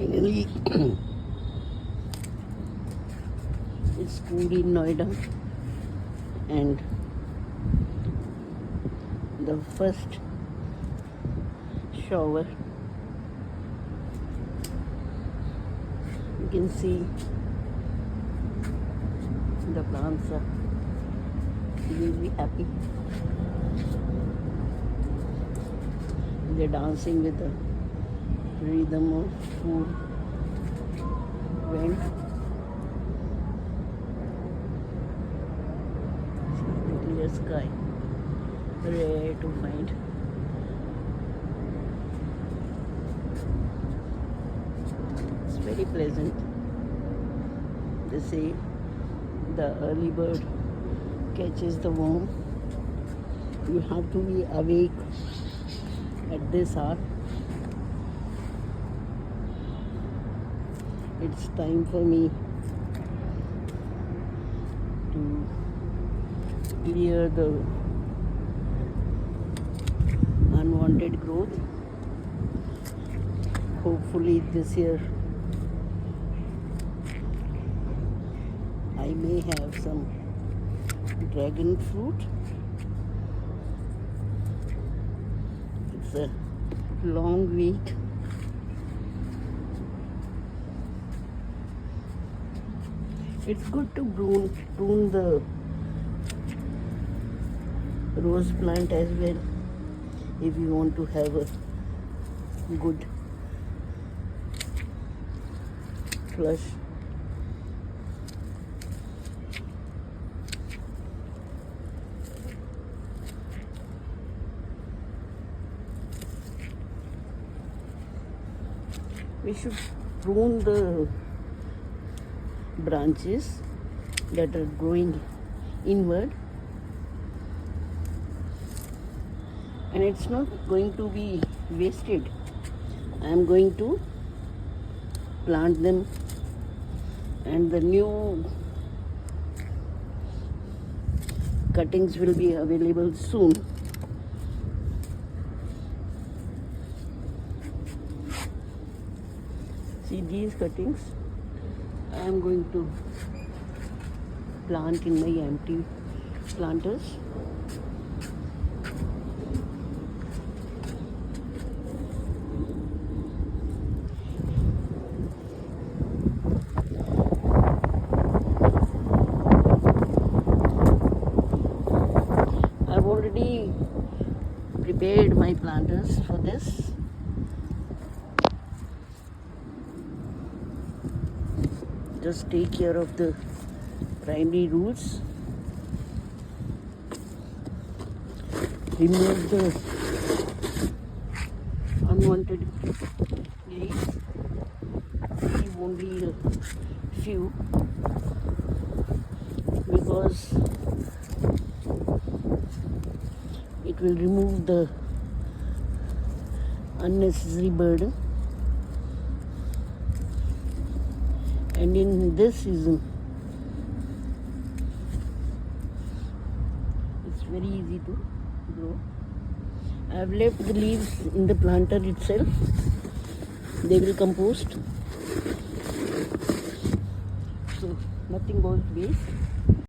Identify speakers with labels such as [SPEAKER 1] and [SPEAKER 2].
[SPEAKER 1] Finally, it's cool in Noida, and the first shower, you can see the plants are really happy. They're dancing with the rhythm of cool wind. See the clear sky, rare to find. It's very pleasant. They say the early bird catches the worm. You have to be awake at this hour. It's time for me to clear the unwanted growth. Hopefully this year I may have some dragon fruit. It's a long week. It's good to prune the rose plant as well if you want to have a good flush. We should prune the branches that are growing inward, and it's not going to be wasted. I am going to plant them, and the new cuttings will be available soon. See these cuttings I am going to plant in my empty planters. I've already prepared my planters for this. Just take care of the primary roots. Remove the unwanted leaves. Leave only a few, because it will remove the unnecessary burden. And in this season, it's very easy to grow. I have left the leaves in the planter itself. They will compost, so nothing goes waste.